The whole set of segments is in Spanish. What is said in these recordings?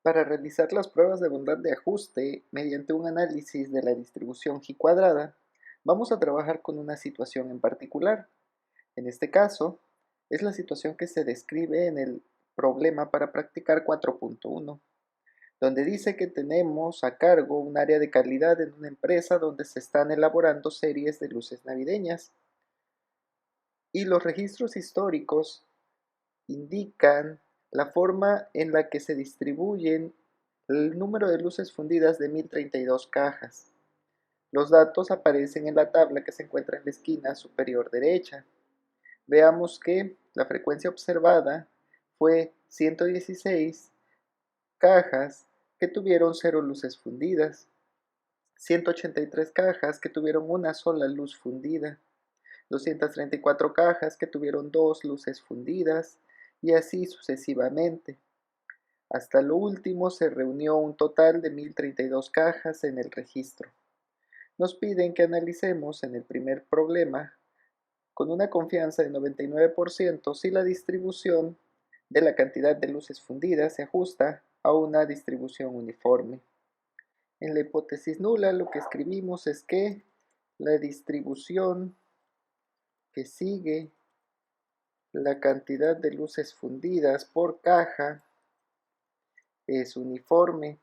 Para realizar las pruebas de bondad de ajuste mediante un análisis de la distribución G cuadrada, vamos a trabajar con una situación en particular. En este caso, es la situación que se describe en el problema para practicar 4.1, donde dice que tenemos a cargo un área de calidad en una empresa donde se están elaborando series de luces navideñas y los registros históricos indican la forma en la que se distribuyen el número de luces fundidas de 1032 cajas. Los datos aparecen en la tabla que se encuentra en la esquina superior derecha. Veamos que la frecuencia observada fue 116 cajas que tuvieron 0 luces fundidas, 183 cajas que tuvieron una sola luz fundida, 234 cajas que tuvieron 2 luces fundidas y así sucesivamente. Hasta lo último se reunió un total de 1032 cajas en el registro. Nos piden que analicemos en el primer problema con una confianza de 99% si la distribución de la cantidad de luces fundidas se ajusta a una distribución uniforme. En la hipótesis nula lo que escribimos es que la distribución que sigue la cantidad de luces fundidas por caja es uniforme.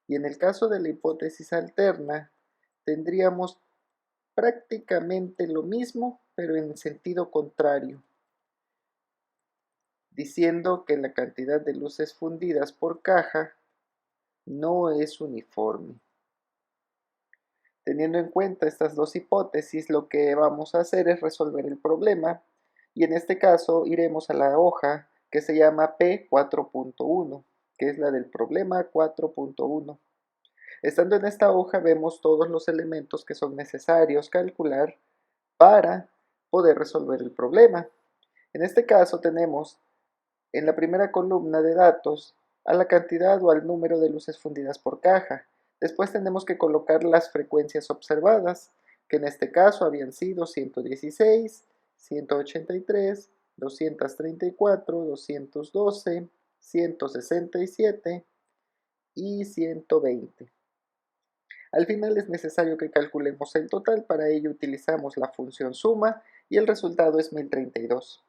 Y en el caso de la hipótesis alterna, tendríamos prácticamente lo mismo, pero en sentido contrario, diciendo que la cantidad de luces fundidas por caja no es uniforme. Teniendo en cuenta estas dos hipótesis, lo que vamos a hacer es resolver el problema, y en este caso iremos a la hoja que se llama P4.1, que es la del problema 4.1. Estando en esta hoja vemos todos los elementos que son necesarios calcular para poder resolver el problema. En este caso tenemos en la primera columna de datos a la cantidad o al número de luces fundidas por caja. Después tenemos que colocar las frecuencias observadas, que en este caso habían sido 116, 183, 234, 212, 167 y 120. Al final es necesario que calculemos el total, para ello utilizamos la función suma y el resultado es 1032.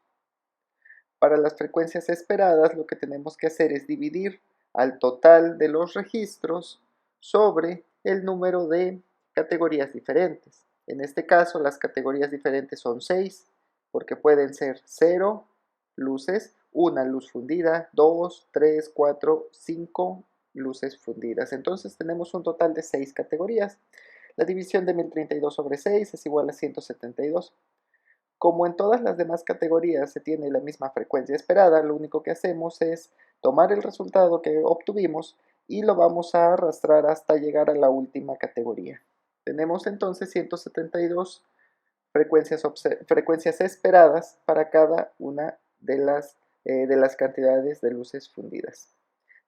Para las frecuencias esperadas lo que tenemos que hacer es dividir al total de los registros sobre el número de categorías diferentes. En este caso las categorías diferentes son 6, porque pueden ser 0 luces, 1 luz fundida, 2, 3, 4, 5 luces fundidas. Entonces tenemos un total de 6 categorías. La división de 1032 sobre 6 es igual a 172. Como en todas las demás categorías se tiene la misma frecuencia esperada, lo único que hacemos es tomar el resultado que obtuvimos y lo vamos a arrastrar hasta llegar a la última categoría. Tenemos entonces 172 frecuencias esperadas para cada una de las cantidades de luces fundidas.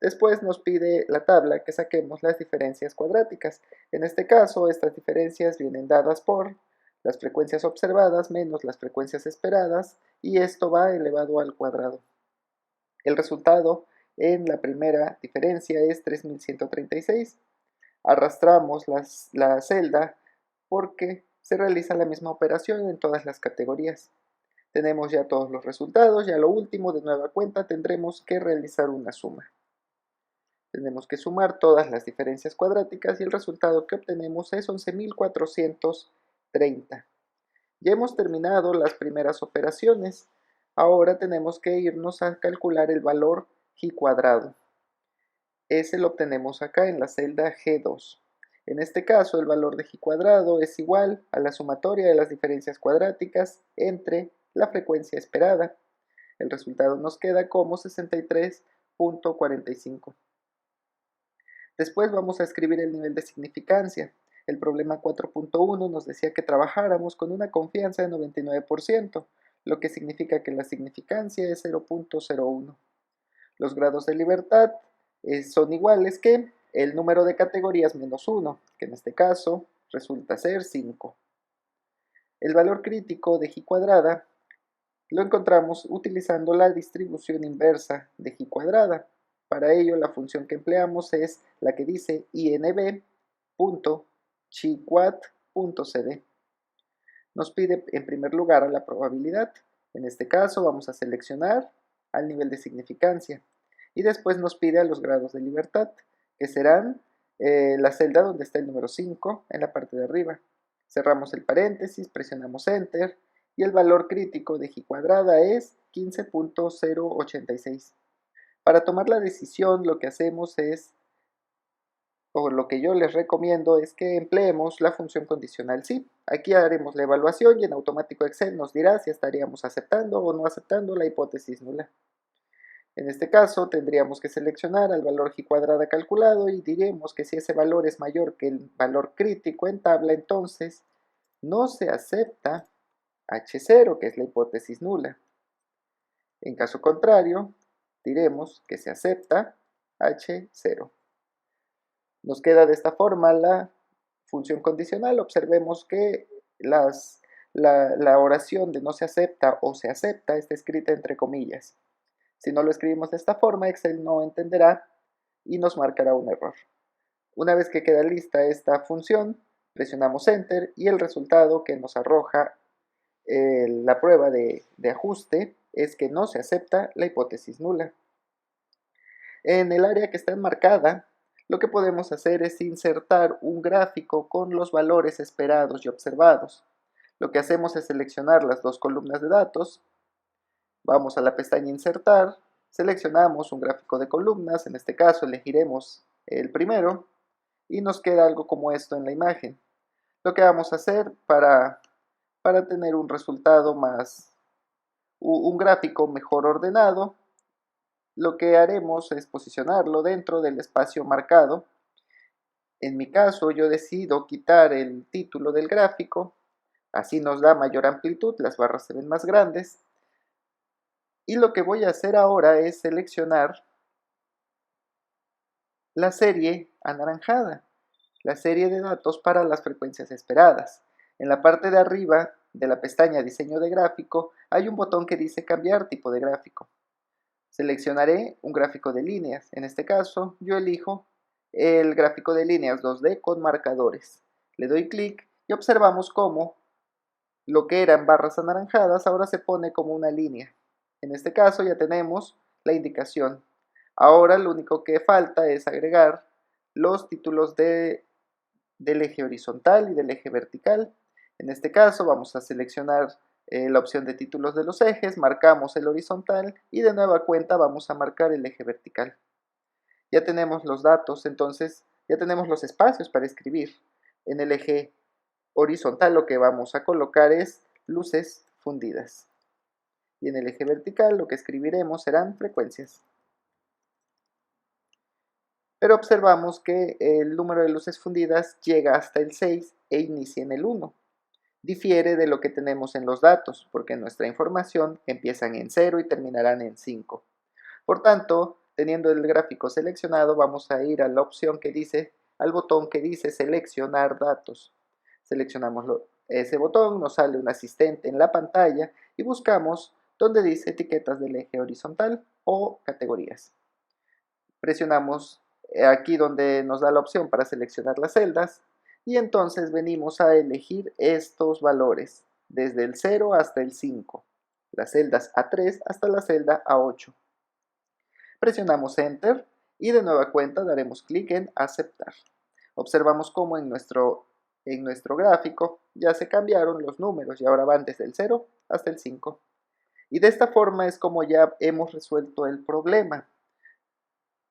Después nos pide la tabla que saquemos las diferencias cuadráticas. En este caso, estas diferencias vienen dadas por las frecuencias observadas menos las frecuencias esperadas, y esto va elevado al cuadrado. El resultado en la primera diferencia es 3136. Arrastramos la celda porque se realiza la misma operación en todas las categorías. Tenemos ya todos los resultados, y a lo último de nueva cuenta tendremos que realizar una suma. Tenemos que sumar todas las diferencias cuadráticas y el resultado que obtenemos es 11.430. Ya hemos terminado las primeras operaciones. Ahora tenemos que irnos a calcular el valor G cuadrado. Ese lo obtenemos acá en la celda G2. En este caso, el valor de G cuadrado es igual a la sumatoria de las diferencias cuadráticas entre la frecuencia esperada. El resultado nos queda como 63.45. Después vamos a escribir el nivel de significancia. El problema 4.1 nos decía que trabajáramos con una confianza de 99%, lo que significa que la significancia es 0.01. Los grados de libertad son iguales que el número de categorías menos 1, que en este caso resulta ser 5. El valor crítico de G cuadrada lo encontramos utilizando la distribución inversa de G cuadrada. Para ello, la función que empleamos es la que dice inb.chiquad.cd. Nos pide en primer lugar a la probabilidad. En este caso vamos a seleccionar al nivel de significancia y después nos pide a los grados de libertad, que serán la celda donde está el número 5 en la parte de arriba. Cerramos el paréntesis, presionamos Enter y el valor crítico de J cuadrada es 15.086. Para tomar la decisión lo que hacemos es, o lo que yo les recomiendo es que empleemos la función condicional sí. Aquí haremos la evaluación y en automático Excel nos dirá si estaríamos aceptando o no aceptando la hipótesis nula. En este caso tendríamos que seleccionar al valor J cuadrada calculado y diremos que si ese valor es mayor que el valor crítico en tabla, entonces no se acepta H0, que es la hipótesis nula. En caso contrario, diremos que se acepta H0. Nos queda de esta forma la función condicional. Observemos que la oración de no se acepta o se acepta está escrita entre comillas. Si no lo escribimos de esta forma, Excel no entenderá y nos marcará un error. Una vez que queda lista esta función, presionamos Enter y el resultado que nos arroja la prueba de ajuste es que no se acepta la hipótesis nula. En el área que está enmarcada, lo que podemos hacer es insertar un gráfico con los valores esperados y observados. Lo que hacemos es seleccionar las dos columnas de datos, vamos a la pestaña Insertar, seleccionamos un gráfico de columnas, en este caso elegiremos el primero, y nos queda algo como esto en la imagen. Lo que vamos a hacer para tener un resultado un gráfico mejor ordenado, lo que haremos es posicionarlo dentro del espacio marcado. En mi caso, yo decido quitar el título del gráfico, así nos da mayor amplitud, las barras se ven más grandes. Y lo que voy a hacer ahora es seleccionar la serie anaranjada, la serie de datos para las frecuencias esperadas. En la parte de arriba de la pestaña Diseño de gráfico hay un botón que dice Cambiar tipo de gráfico. Seleccionaré un gráfico de líneas. En este caso, yo elijo el gráfico de líneas 2D con marcadores. Le doy clic y observamos cómo lo que eran barras anaranjadas ahora se pone como una línea. En este caso ya tenemos la indicación. Ahora lo único que falta es agregar los títulos del eje horizontal y del eje vertical. En este caso vamos a seleccionar la opción de títulos de los ejes, marcamos el horizontal y de nueva cuenta vamos a marcar el eje vertical. Ya tenemos los datos, entonces ya tenemos los espacios para escribir. En el eje horizontal lo que vamos a colocar es luces fundidas. Y en el eje vertical lo que escribiremos serán frecuencias. Pero observamos que el número de luces fundidas llega hasta el 6 e inicia en el 1. Difiere de lo que tenemos en los datos, porque nuestra información empiezan en 0 y terminarán en 5. Por tanto, teniendo el gráfico seleccionado, vamos a ir a la opción que dice, al botón que dice seleccionar datos. Seleccionamos ese botón, nos sale un asistente en la pantalla y buscamos donde dice etiquetas del eje horizontal o categorías. Presionamos aquí donde nos da la opción para seleccionar las celdas y entonces venimos a elegir estos valores desde el 0 hasta el 5, las celdas A3 hasta la celda A8. Presionamos Enter y de nueva cuenta daremos clic en Aceptar. Observamos cómo en nuestro gráfico ya se cambiaron los números y ahora van desde el 0 hasta el 5. Y de esta forma es como ya hemos resuelto el problema.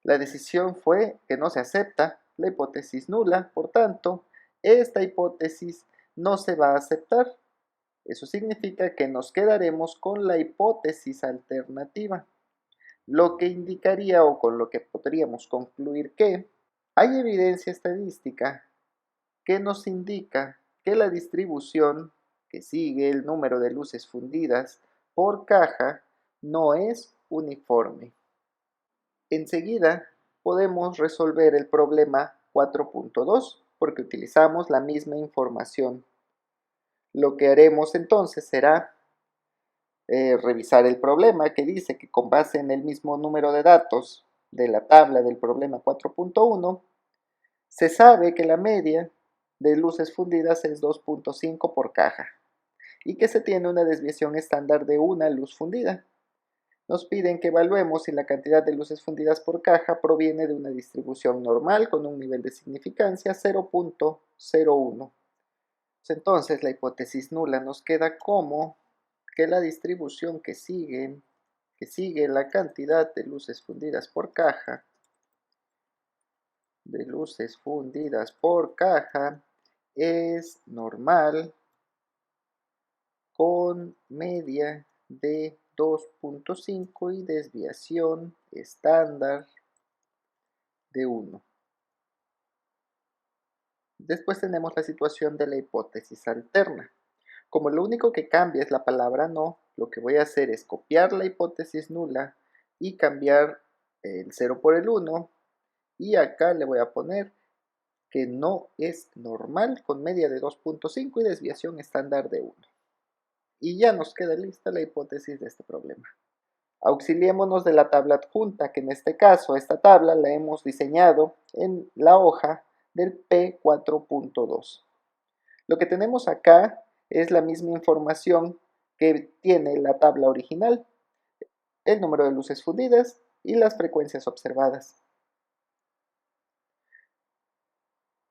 La decisión fue que no se acepta la hipótesis nula, por tanto, esta hipótesis no se va a aceptar. Eso significa que nos quedaremos con la hipótesis alternativa, lo que indicaría o con lo que podríamos concluir que hay evidencia estadística que nos indica que la distribución que sigue el número de luces fundidas por caja no es uniforme. Enseguida podemos resolver el problema 4.2 porque utilizamos la misma información. Lo que haremos entonces será revisar el problema que dice que con base en el mismo número de datos de la tabla del problema 4.1, se sabe que la media de luces fundidas es 2.5 por caja y que se tiene una desviación estándar de una luz fundida. Nos piden que evaluemos si la cantidad de luces fundidas por caja proviene de una distribución normal con un nivel de significancia 0.01. Entonces la hipótesis nula nos queda como que la distribución que sigue la cantidad de luces fundidas por caja, es normal con media de 2.5 y desviación estándar de 1. Después tenemos la situación de la hipótesis alterna. Como lo único que cambia es la palabra no, lo que voy a hacer es copiar la hipótesis nula y cambiar el 0 por el 1, y acá le voy a poner que no es normal con media de 2.5 y desviación estándar de 1. Y ya nos queda lista la hipótesis de este problema. Auxiliémonos de la tabla adjunta, que en este caso esta tabla la hemos diseñado en la hoja del P4.2. Lo que tenemos acá es la misma información que tiene la tabla original, el número de luces fundidas y las frecuencias observadas.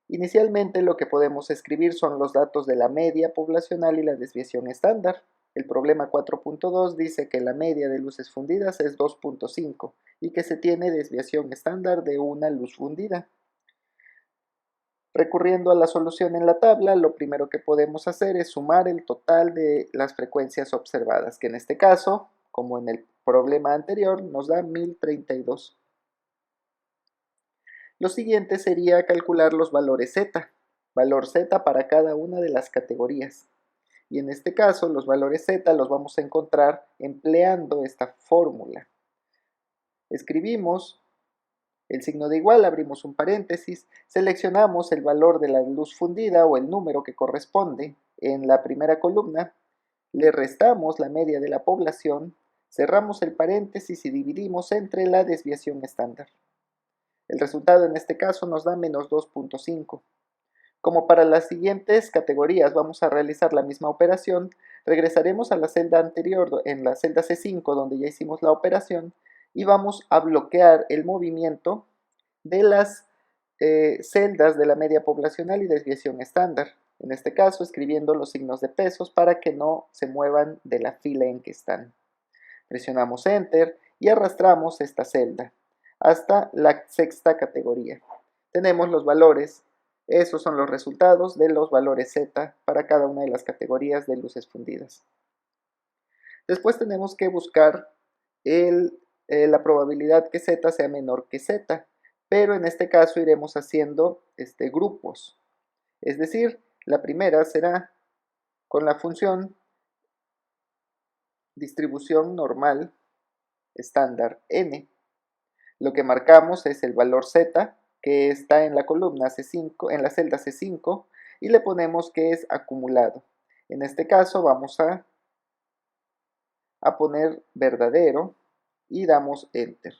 Inicialmente lo que podemos escribir son los datos de la media poblacional y la desviación estándar. El problema 4.2 dice que la media de luces fundidas es 2.5 y que se tiene desviación estándar de una luz fundida. Recurriendo a la solución en la tabla, lo primero que podemos hacer es sumar el total de las frecuencias observadas, que en este caso, como en el problema anterior, nos da 1032. Lo siguiente sería calcular los valores Z, valor Z para cada una de las categorías. Y en este caso, los valores Z los vamos a encontrar empleando esta fórmula. Escribimos el signo de igual, abrimos un paréntesis, seleccionamos el valor de la luz fundida o el número que corresponde en la primera columna, le restamos la media de la población, cerramos el paréntesis y dividimos entre la desviación estándar. El resultado en este caso nos da menos 2.5. Como para las siguientes categorías vamos a realizar la misma operación, regresaremos a la celda anterior, en la celda C5 donde ya hicimos la operación, y vamos a bloquear el movimiento de las celdas de la media poblacional y desviación estándar. En este caso escribiendo los signos de pesos para que no se muevan de la fila en que están. Presionamos Enter y arrastramos esta celda hasta la sexta categoría. Tenemos los valores, esos son los resultados de los valores Z para cada una de las categorías de luces fundidas. Después tenemos que buscar la probabilidad que Z sea menor que Z, pero en este caso iremos haciendo grupos. Es decir, la primera será con la función distribución normal estándar n. Lo que marcamos es el valor Z, que está en la columna C5, en la celda C5, y le ponemos que es acumulado. En este caso vamos a poner verdadero y damos Enter.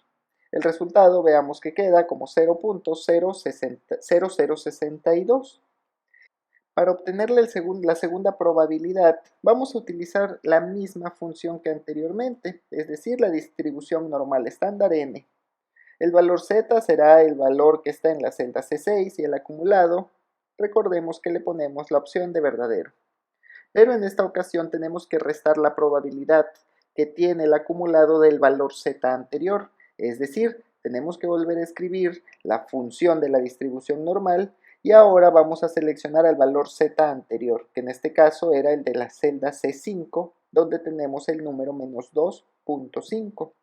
El resultado veamos que queda como 0.0062. Para obtenerle la segunda probabilidad, vamos a utilizar la misma función que anteriormente, es decir, la distribución normal estándar n. El valor Z será el valor que está en la celda C6 y el acumulado, recordemos que le ponemos la opción de verdadero. Pero en esta ocasión tenemos que restar la probabilidad que tiene el acumulado del valor Z anterior, es decir, tenemos que volver a escribir la función de la distribución normal y ahora vamos a seleccionar el valor Z anterior, que en este caso era el de la celda C5, donde tenemos el número menos 2.5.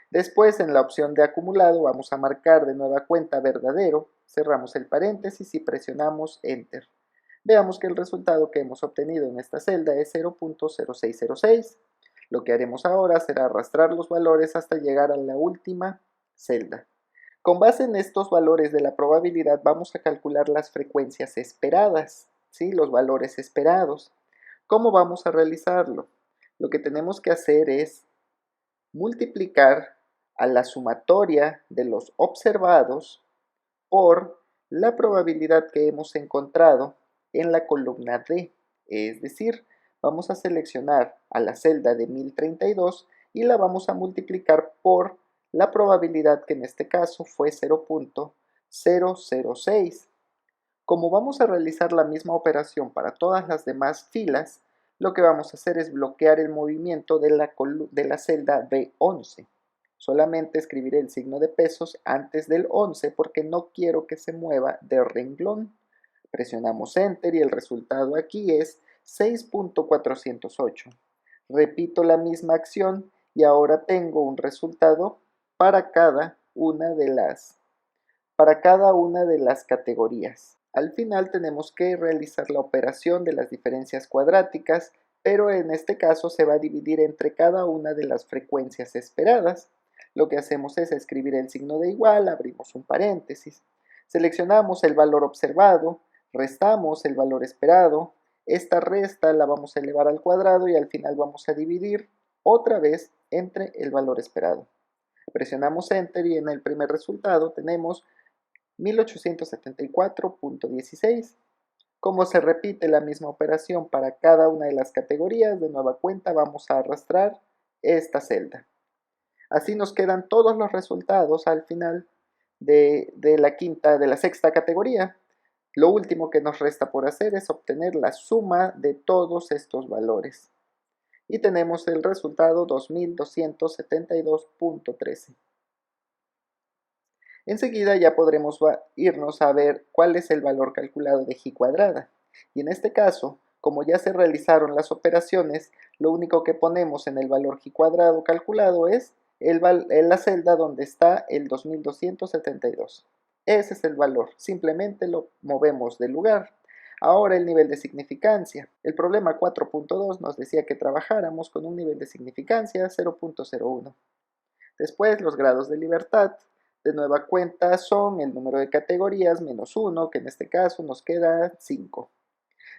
Después en la opción de acumulado vamos a marcar de nueva cuenta verdadero, cerramos el paréntesis y presionamos Enter. Veamos que el resultado que hemos obtenido en esta celda es 0.0606. Lo que haremos ahora será arrastrar los valores hasta llegar a la última celda. Con base en estos valores de la probabilidad vamos a calcular las frecuencias esperadas, ¿sí? Los valores esperados. ¿Cómo vamos a realizarlo? Lo que tenemos que hacer es multiplicar a la sumatoria de los observados por la probabilidad que hemos encontrado en la columna D. Es decir, vamos a seleccionar a la celda de 1032 y la vamos a multiplicar por la probabilidad que en este caso fue 0.006. Como vamos a realizar la misma operación para todas las demás filas, lo que vamos a hacer es bloquear el movimiento de la celda B11. Solamente escribiré el signo de pesos antes del 11 porque no quiero que se mueva de renglón. Presionamos Enter y el resultado aquí es 6.408. Repito la misma acción y ahora tengo un resultado para cada una de las categorías. Al final tenemos que realizar la operación de las diferencias cuadráticas, pero en este caso se va a dividir entre cada una de las frecuencias esperadas. Lo que hacemos es escribir el signo de igual, abrimos un paréntesis, seleccionamos el valor observado, restamos el valor esperado, esta resta la vamos a elevar al cuadrado y al final vamos a dividir otra vez entre el valor esperado. Presionamos Enter y en el primer resultado tenemos 1874.16. Como se repite la misma operación para cada una de las categorías, de nueva cuenta vamos a arrastrar esta celda. Así nos quedan todos los resultados al final de la sexta categoría. Lo último que nos resta por hacer es obtener la suma de todos estos valores. Y tenemos el resultado 2272.13. Enseguida ya podremos irnos a ver cuál es el valor calculado de g cuadrada. Y en este caso, como ya se realizaron las operaciones, lo único que ponemos en el valor g cuadrado calculado es la celda donde está el 2272. Ese es el valor, simplemente lo movemos del lugar. Ahora el nivel de significancia. El problema 4.2 nos decía que trabajáramos con un nivel de significancia 0.01. Después los grados de libertad. De nueva cuenta son el número de categorías menos 1, que en este caso nos queda 5.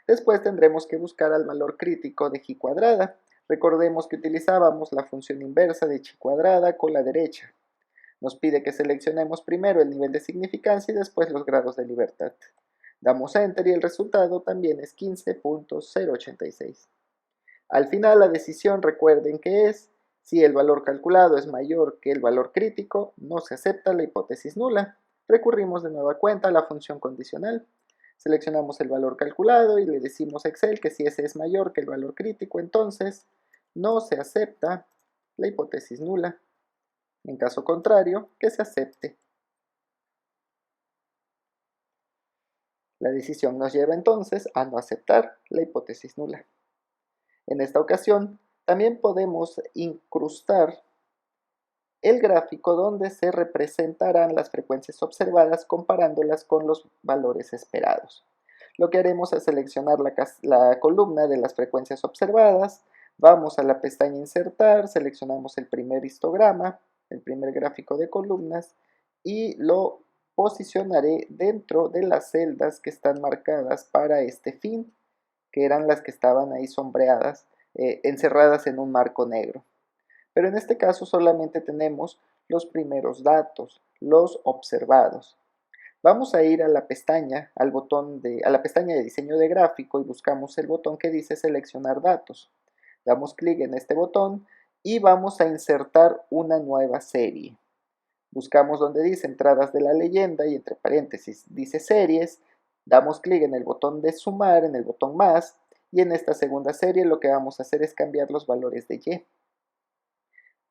Después tendremos que buscar al valor crítico de g cuadrada. Recordemos que utilizábamos la función inversa de chi cuadrada con la derecha. Nos pide que seleccionemos primero el nivel de significancia y después los grados de libertad. Damos Enter y el resultado también es 15.086. Al final la decisión, recuerden que es: si el valor calculado es mayor que el valor crítico, no se acepta la hipótesis nula. Recurrimos de nueva cuenta a la función condicional. Seleccionamos el valor calculado y le decimos a Excel que si ese es mayor que el valor crítico, entonces no se acepta la hipótesis nula. En caso contrario, que se acepte. La decisión nos lleva entonces a no aceptar la hipótesis nula. En esta ocasión, también podemos incrustar el gráfico donde se representarán las frecuencias observadas comparándolas con los valores esperados. Lo que haremos es seleccionar la columna de las frecuencias observadas, vamos a la pestaña Insertar, seleccionamos el primer histograma, el primer gráfico de columnas y lo posicionaré dentro de las celdas que están marcadas para este fin, que eran las que estaban ahí sombreadas, encerradas en un marco negro. Pero en este caso solamente tenemos los primeros datos, los observados. Vamos a ir a la pestaña, a la pestaña de diseño de gráfico y buscamos el botón que dice seleccionar datos. Damos clic en este botón y vamos a insertar una nueva serie. Buscamos donde dice entradas de la leyenda y entre paréntesis dice series. Damos clic en el botón de sumar, en el botón más, y en esta segunda serie lo que vamos a hacer es cambiar los valores de Y.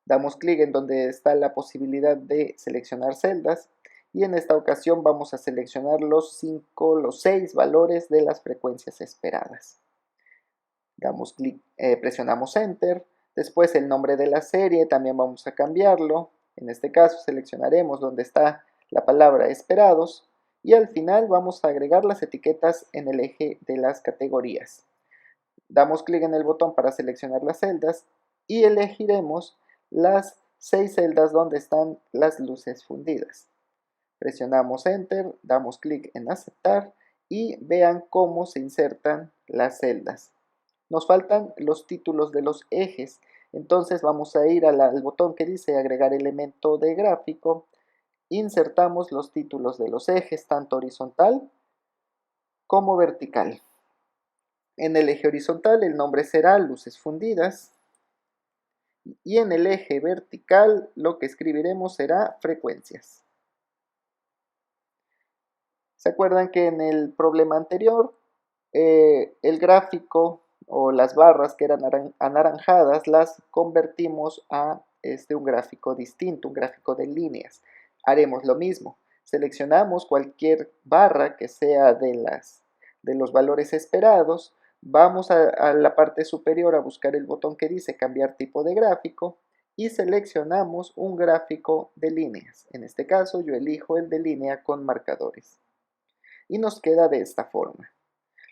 Damos clic en donde está la posibilidad de seleccionar celdas y en esta ocasión vamos a seleccionar los 6 valores de las frecuencias esperadas. Damos clic, presionamos Enter, después el nombre de la serie también vamos a cambiarlo. En este caso seleccionaremos donde está la palabra esperados y al final vamos a agregar las etiquetas en el eje de las categorías. Damos clic en el botón para seleccionar las celdas y elegiremos las 6 celdas donde están las luces fundidas. Presionamos Enter, damos clic en aceptar y vean cómo se insertan las celdas. Nos faltan los títulos de los ejes. Entonces vamos a ir al botón que dice agregar elemento de gráfico, insertamos los títulos de los ejes, tanto horizontal como vertical. En el eje horizontal el nombre será luces fundidas y en el eje vertical lo que escribiremos será frecuencias. ¿Se acuerdan que en el problema anterior el gráfico o las barras que eran anaranjadas las convertimos a un gráfico distinto, un gráfico de líneas? Haremos lo mismo. Seleccionamos cualquier barra que sea de los valores esperados. Vamos a la parte superior a buscar el botón que dice cambiar tipo de gráfico y seleccionamos un gráfico de líneas. En este caso yo elijo el de línea con marcadores. Y nos queda de esta forma.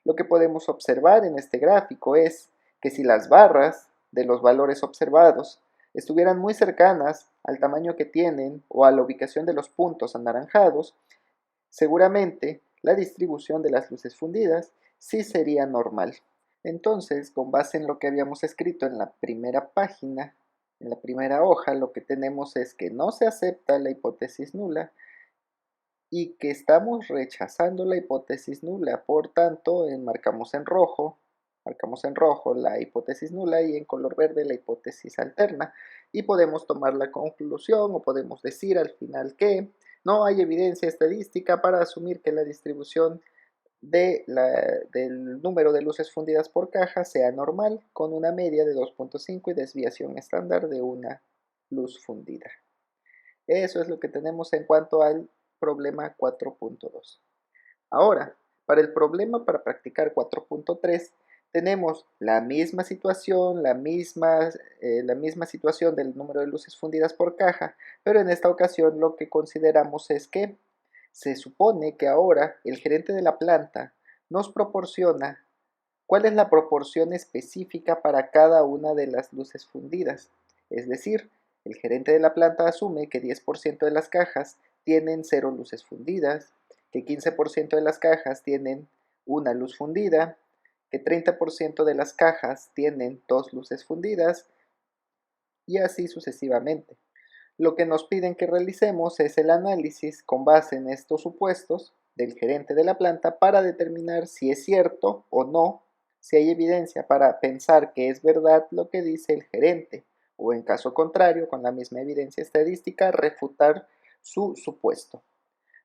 Lo que podemos observar en este gráfico es que si las barras de los valores observados estuvieran muy cercanas al tamaño que tienen o a la ubicación de los puntos anaranjados, seguramente la distribución de las luces fundidas sí sería normal. Entonces, con base en lo que habíamos escrito en la primera página, en la primera hoja, lo que tenemos es que no se acepta la hipótesis nula y que estamos rechazando la hipótesis nula. Por tanto, marcamos en rojo la hipótesis nula y en color verde la hipótesis alterna. Y podemos tomar la conclusión o podemos decir al final que no hay evidencia estadística para asumir que la distribución del número de luces fundidas por caja sea normal, con una media de 2.5 y desviación estándar de una luz fundida. Eso es lo que tenemos en cuanto al problema 4.2. Ahora, para practicar 4.3, tenemos la misma situación, la misma situación del número de luces fundidas por caja, pero en esta ocasión lo que consideramos es que se supone que ahora el gerente de la planta nos proporciona cuál es la proporción específica para cada una de las luces fundidas. Es decir, el gerente de la planta asume que 10% de las cajas tienen 0 luces fundidas, que 15% de las cajas tienen una luz fundida, que 30% de las cajas tienen 2 luces fundidas y así sucesivamente. Lo que nos piden que realicemos es el análisis con base en estos supuestos del gerente de la planta para determinar si es cierto o no, si hay evidencia para pensar que es verdad lo que dice el gerente, o en caso contrario, con la misma evidencia estadística, refutar su supuesto.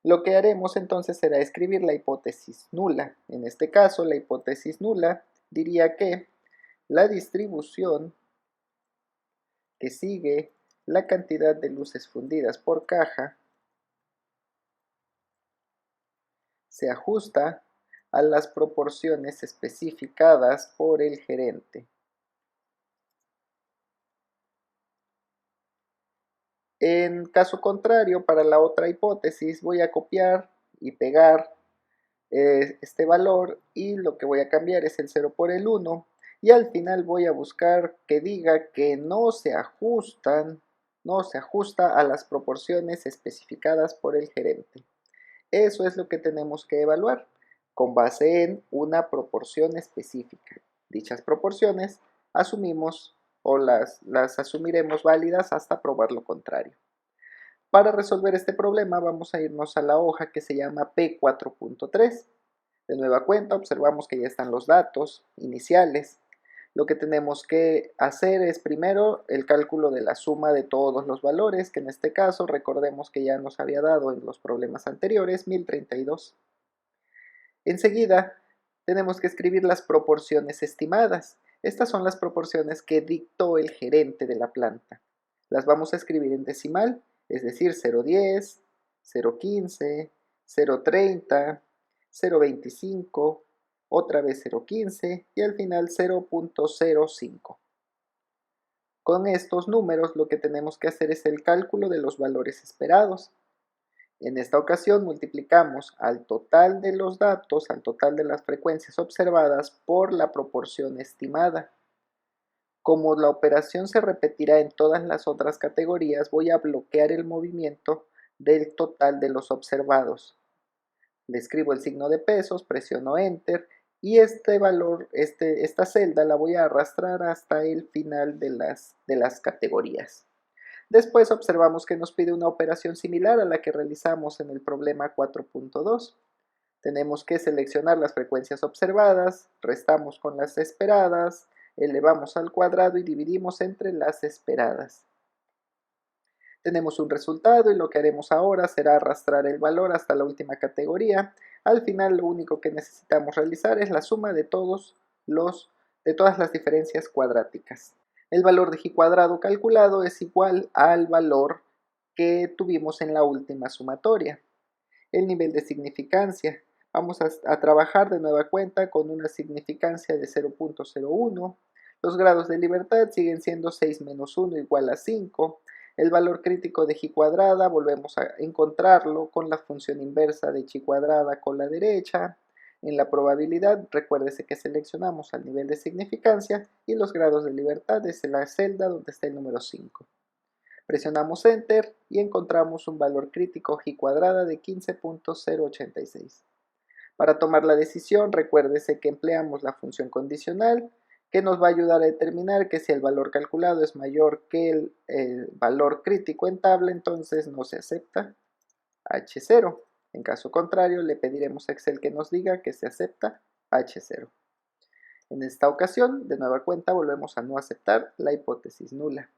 Lo que haremos entonces será escribir la hipótesis nula. En este caso, la hipótesis nula diría que la distribución que sigue la cantidad de luces fundidas por caja se ajusta a las proporciones especificadas por el gerente. En caso contrario, para la otra hipótesis voy a copiar y pegar este valor y lo que voy a cambiar es el 0 por el 1 y al final voy a buscar que diga que no se ajusta a las proporciones especificadas por el gerente. Eso es lo que tenemos que evaluar con base en una proporción específica. Dichas proporciones asumimos o las asumiremos válidas hasta probar lo contrario. Para resolver este problema vamos a irnos a la hoja que se llama P4.3. De nueva cuenta observamos que ya están los datos iniciales. Lo que tenemos que hacer es primero el cálculo de la suma de todos los valores, que en este caso recordemos que ya nos había dado en los problemas anteriores 1032. Enseguida tenemos que escribir las proporciones estimadas. Estas son las proporciones que dictó el gerente de la planta. Las vamos a escribir en decimal, es decir, 0.10, 0.15, 0.30, 0.25, otra vez 0.15 y al final 0.05. Con estos números lo que tenemos que hacer es el cálculo de los valores esperados. En esta ocasión multiplicamos al total de los datos, al total de las frecuencias observadas por la proporción estimada. Como la operación se repetirá en todas las otras categorías, voy a bloquear el movimiento del total de los observados. Le escribo el signo de pesos, presiono Enter y este valor, esta celda la voy a arrastrar hasta el final de las categorías. Después observamos que nos pide una operación similar a la que realizamos en el problema 4.2. Tenemos que seleccionar las frecuencias observadas, restamos con las esperadas, elevamos al cuadrado y dividimos entre las esperadas. Tenemos un resultado y lo que haremos ahora será arrastrar el valor hasta la última categoría. Al final lo único que necesitamos realizar es la suma de todas las diferencias cuadráticas. El valor de G cuadrado calculado es igual al valor que tuvimos en la última sumatoria. El nivel de significancia. Vamos a trabajar de nueva cuenta con una significancia de 0.01. Los grados de libertad siguen siendo 6 menos 1 igual a 5. El valor crítico de G cuadrada volvemos a encontrarlo con la función inversa de chi cuadrada con la derecha. En la probabilidad, recuérdese que seleccionamos al nivel de significancia y los grados de libertad es en la celda donde está el número 5. Presionamos Enter y encontramos un valor crítico G cuadrada de 15.086. Para tomar la decisión, recuérdese que empleamos la función condicional, que nos va a ayudar a determinar que si el valor calculado es mayor que el valor crítico en tabla, entonces no se acepta H0. En caso contrario, le pediremos a Excel que nos diga que se acepta H0. En esta ocasión, de nueva cuenta, volvemos a no aceptar la hipótesis nula.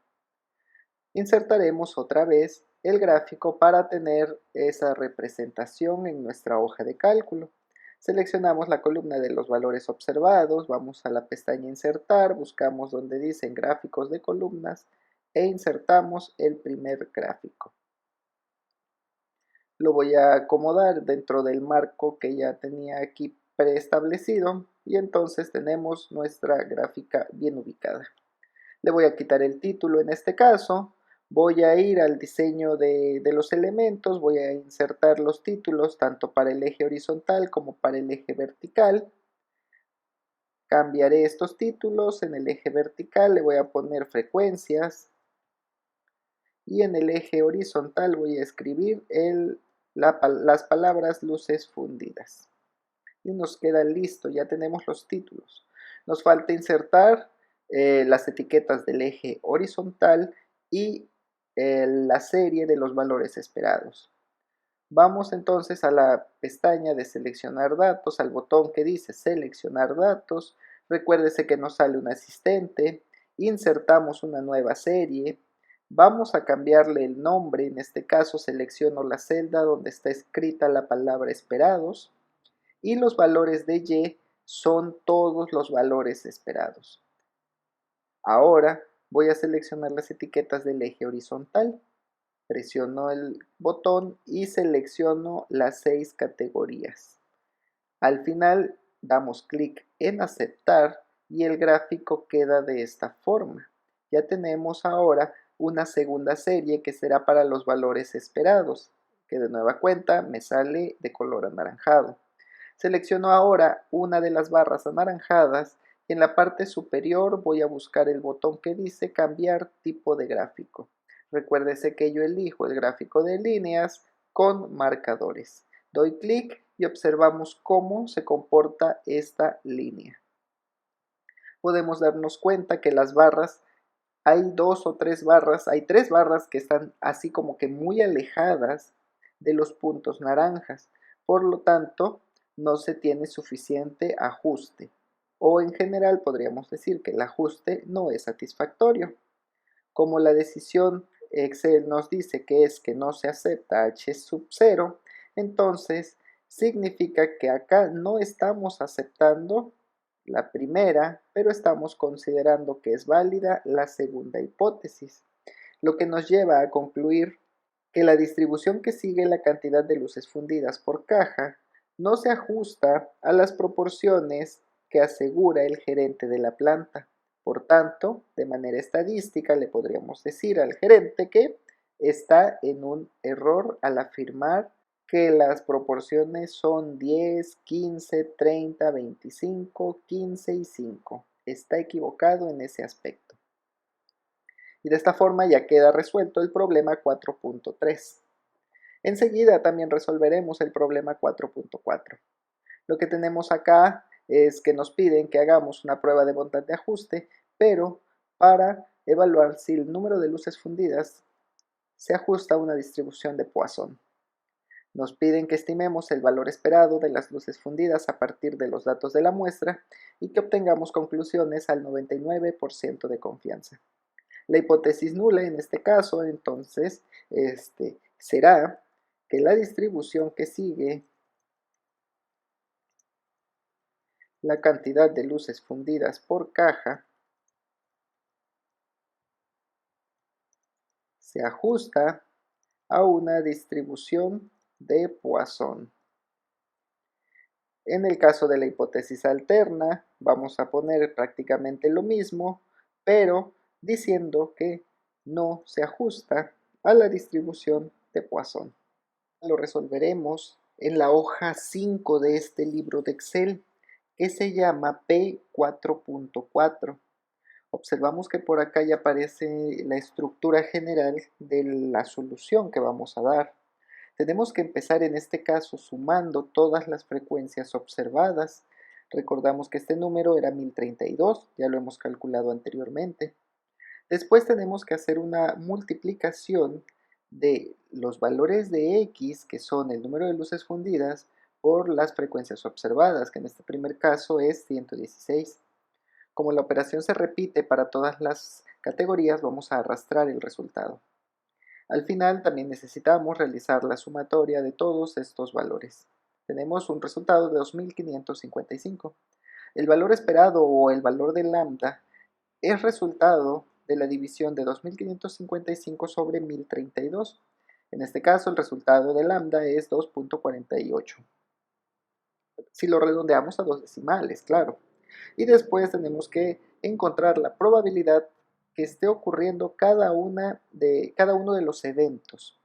Insertaremos otra vez el gráfico para tener esa representación en nuestra hoja de cálculo. Seleccionamos la columna de los valores observados, vamos a la pestaña Insertar, buscamos donde dicen gráficos de columnas e insertamos el primer gráfico. Lo voy a acomodar dentro del marco que ya tenía aquí preestablecido y entonces tenemos nuestra gráfica bien ubicada. Le voy a quitar el título en este caso, voy a ir al diseño de los elementos, voy a insertar los títulos tanto para el eje horizontal como para el eje vertical. Cambiaré estos títulos, en el eje vertical le voy a poner frecuencias y en el eje horizontal voy a escribir las palabras luces fundidas. Y nos queda listo, ya tenemos los títulos. Nos falta insertar las etiquetas del eje horizontal y la serie de los valores esperados. Vamos entonces a la pestaña de seleccionar datos, al botón que dice seleccionar datos. Recuérdese que nos sale un asistente, insertamos una nueva serie, vamos a cambiarle el nombre, en este caso selecciono la celda donde está escrita la palabra esperados y los valores de Y son todos los valores esperados. Ahora voy a seleccionar las etiquetas del eje horizontal. Presiono el botón y selecciono las 6 categorías. Al final damos clic en aceptar y el gráfico queda de esta forma. Ya tenemos ahora una segunda serie que será para los valores esperados, que de nueva cuenta me sale de color anaranjado. Selecciono ahora una de las barras anaranjadas y en la parte superior voy a buscar el botón que dice cambiar tipo de gráfico. Recuérdese que yo elijo el gráfico de líneas con marcadores. Doy clic y observamos cómo se comporta esta línea. Podemos darnos cuenta que las barras, hay tres barras que están así como que muy alejadas de los puntos naranjas. Por lo tanto, no se tiene suficiente ajuste. O en general podríamos decir que el ajuste no es satisfactorio. Como la decisión Excel nos dice que es que no se acepta H sub 0, entonces significa que acá no estamos aceptando la primera, pero estamos considerando que es válida la segunda hipótesis, lo que nos lleva a concluir que la distribución que sigue la cantidad de luces fundidas por caja no se ajusta a las proporciones que asegura el gerente de la planta. Por tanto, de manera estadística le podríamos decir al gerente que está en un error al afirmar que las proporciones son 10, 15, 30, 25, 15 y 5. Está equivocado en ese aspecto. Y de esta forma ya queda resuelto el problema 4.3. Enseguida también resolveremos el problema 4.4. Lo que tenemos acá es que nos piden que hagamos una prueba de bondad de ajuste, pero para evaluar si el número de luces fundidas se ajusta a una distribución de Poisson. Nos piden que estimemos el valor esperado de las luces fundidas a partir de los datos de la muestra y que obtengamos conclusiones al 99% de confianza. La hipótesis nula en este caso, entonces, será que la distribución que sigue la cantidad de luces fundidas por caja se ajusta a una distribución de Poisson. En el caso de la hipótesis alterna, vamos a poner prácticamente lo mismo, pero diciendo que no se ajusta a la distribución de Poisson. Lo resolveremos en la hoja 5 de este libro de Excel, que se llama P4.4. Observamos que por acá ya aparece la estructura general de la solución que vamos a dar. Tenemos que empezar en este caso sumando todas las frecuencias observadas. Recordamos que este número era 1032, ya lo hemos calculado anteriormente. Después tenemos que hacer una multiplicación de los valores de X, que son el número de luces fundidas, por las frecuencias observadas, que en este primer caso es 116. Como la operación se repite para todas las categorías, vamos a arrastrar el resultado. Al final también necesitamos realizar la sumatoria de todos estos valores. Tenemos un resultado de 2555. El valor esperado o el valor de lambda es resultado de la división de 2555 sobre 1032. En este caso el resultado de lambda es 2.48. Si lo redondeamos a dos decimales, claro. Y después tenemos que encontrar la probabilidad que esté ocurriendo cada uno de los eventos.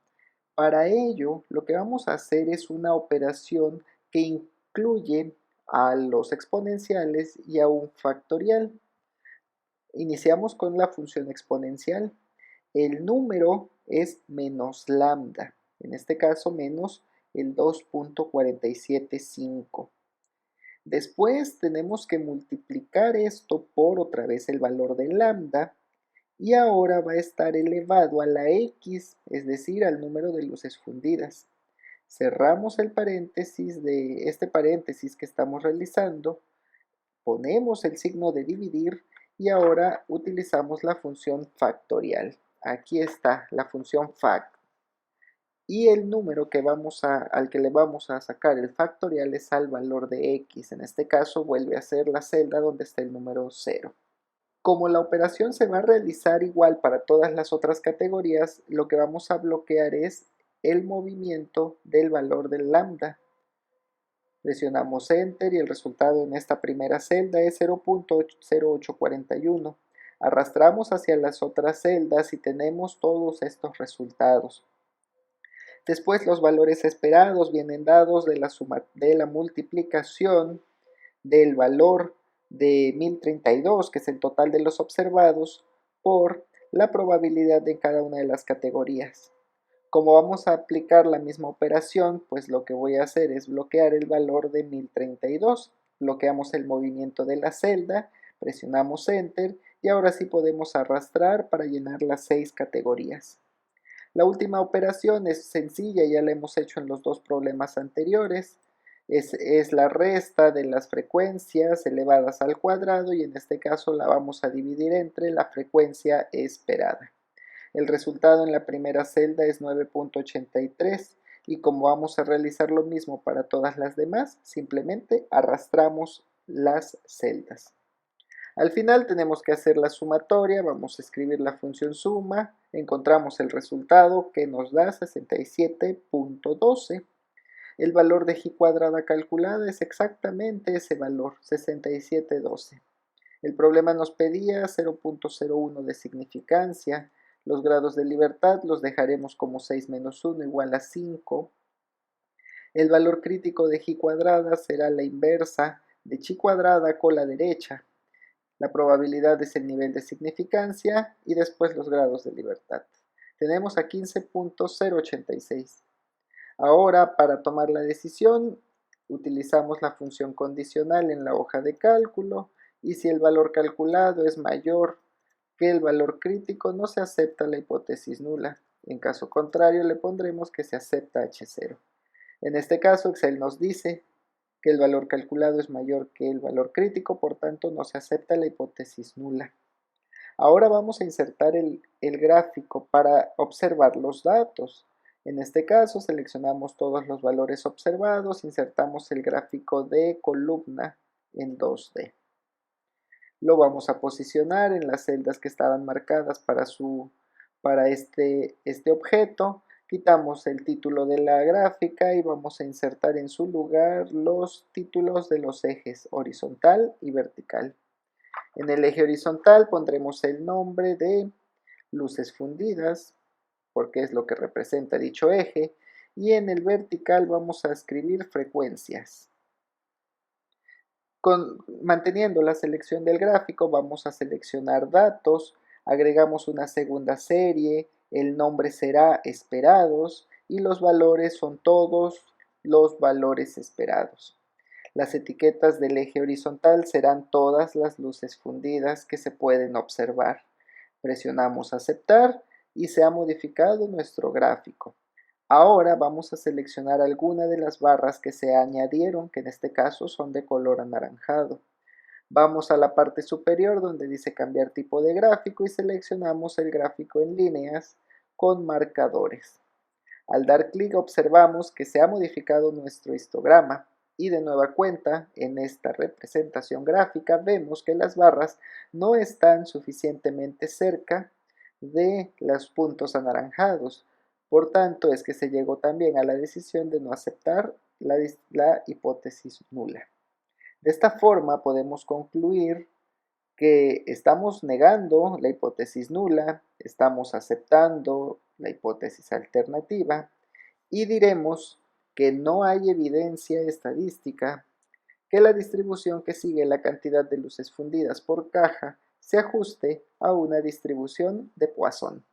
Para ello, lo que vamos a hacer es una operación que incluye a los exponenciales y a un factorial. Iniciamos con la función exponencial. El número es menos lambda, en este caso menos el 2.475. Después tenemos que multiplicar esto por otra vez el valor de lambda y ahora va a estar elevado a la x, es decir, al número de luces fundidas. Cerramos el paréntesis de este paréntesis que estamos realizando, ponemos el signo de dividir y ahora utilizamos la función factorial. Aquí está la función fact. Y el número al que le vamos a sacar el factorial es al valor de x. En este caso vuelve a ser la celda donde está el número 0. Como la operación se va a realizar igual para todas las otras categorías, lo que vamos a bloquear es el movimiento del valor del lambda. Presionamos Enter y el resultado en esta primera celda es 0.0841. Arrastramos hacia las otras celdas y tenemos todos estos resultados. Después los valores esperados vienen dados de la multiplicación del valor de 1032, que es el total de los observados, por la probabilidad de cada una de las categorías. Como vamos a aplicar la misma operación, pues lo que voy a hacer es bloquear el valor de 1032. Bloqueamos el movimiento de la celda, presionamos Enter y ahora sí podemos arrastrar para llenar las 6 categorías. La última operación es sencilla, ya la hemos hecho en los dos problemas anteriores. Es la resta de las frecuencias elevadas al cuadrado y en este caso la vamos a dividir entre la frecuencia esperada. El resultado en la primera celda es 9.83 y como vamos a realizar lo mismo para todas las demás, simplemente arrastramos las celdas. Al final tenemos que hacer la sumatoria, vamos a escribir la función suma, encontramos el resultado que nos da 67.12. El valor de g cuadrada calculada es exactamente ese valor, 67.12. El problema nos pedía 0.01 de significancia. Los grados de libertad los dejaremos como 6 menos 1 igual a 5. El valor crítico de g cuadrada será la inversa de chi cuadrada con la derecha. La probabilidad es el nivel de significancia y después los grados de libertad. Tenemos a 15.086. Ahora, para tomar la decisión, Utilizamos la función condicional en la hoja de cálculo y si el valor calculado es mayor que el valor crítico, no se acepta la hipótesis nula. En caso contrario, le pondremos que se acepta H0. En este caso, Excel nos dice que el valor calculado es mayor que el valor crítico, por tanto no se acepta la hipótesis nula. Ahora vamos a insertar el gráfico para observar los datos. En este caso seleccionamos todos los valores observados, insertamos el gráfico de columna en 2D. Lo vamos a posicionar en las celdas que estaban marcadas para este objeto. Quitamos el título de la gráfica y vamos a insertar en su lugar los títulos de los ejes horizontal y vertical. En el eje horizontal pondremos el nombre de luces fundidas, porque es lo que representa dicho eje, y en el vertical vamos a escribir frecuencias. Manteniendo la selección del gráfico, vamos a seleccionar datos, agregamos una segunda serie, el nombre será esperados y los valores son todos los valores esperados. Las etiquetas del eje horizontal serán todas las luces fundidas que se pueden observar. Presionamos aceptar y se ha modificado nuestro gráfico. Ahora vamos a seleccionar alguna de las barras que se añadieron, que en este caso son de color anaranjado. Vamos a la parte superior donde dice cambiar tipo de gráfico y seleccionamos el gráfico en líneas con marcadores. Al dar clic observamos que se ha modificado nuestro histograma y de nueva cuenta en esta representación gráfica vemos que las barras no están suficientemente cerca de los puntos anaranjados. Por tanto, es que se llegó también a la decisión de no aceptar la hipótesis nula. De esta forma podemos concluir que estamos negando la hipótesis nula, estamos aceptando la hipótesis alternativa y diremos que no hay evidencia estadística que la distribución que sigue la cantidad de luces fundidas por caja se ajuste a una distribución de Poisson.